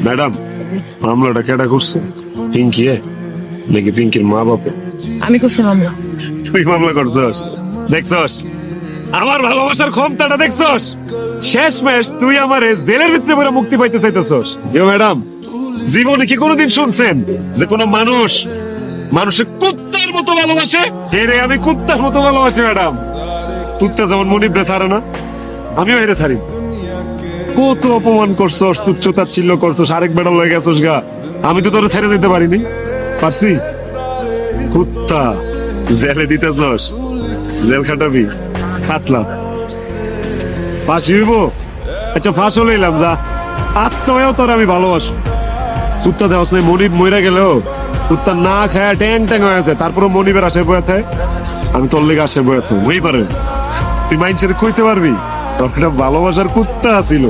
Madam, মামলাটা কেডা করছে? পিঙ্কি নাকি পিঙ্কির মা বাপে? আমি করছি মামলা। তুই মামলা করছস? দেখছস আমার ভালোবাসার ক্ষমতাটা? দেখছস শেষ ম্যাচ তুই আমারে জেলের ভিতরে পড়ে মুক্তি পাইতে চাইতেছস? ম্যাডাম, জীবনে কি কোনোদিন শুনছেন যে কোনো মানুষের কুত্তার মতো ভালোবাসে? হেরে আমি কুত্তার মতো ভালোবাসি ম্যাডাম। কুত্তা যেমন মনিবরে ছাড়ে না, আমিও হেরে ছাড়ি। কত অপমান করছস, তুচ্ছতাচ্ছিল্য করছস, আরেক বেড়া লয়ে গেছস গা। আমি তো তোরে ছেড়ে দিতে পারিনি, পারছি? কুত্তা জেলে দিতেছস, জেল খাটাবি, খাটলাম, ফাঁসি হইব। আচ্ছা ফাঁস লইলাম, যা আত্মহত্যাও তোর আমি ভালোবাসি। কুত্তা দেওয়াস নাই, মনিব মইরা গেলেও কুত্তা না খায় ট্যাং ট্যাং হয়ে আছে, তারপরে মনিবের আসে বয়ে থাকে, আমি তোর লেগে আসে বয়ে থাকি। হই পারে তুই মাইন্ডসেট কইতে পারবি তোর একটা ভালোবাসার কুত্তা আছিল।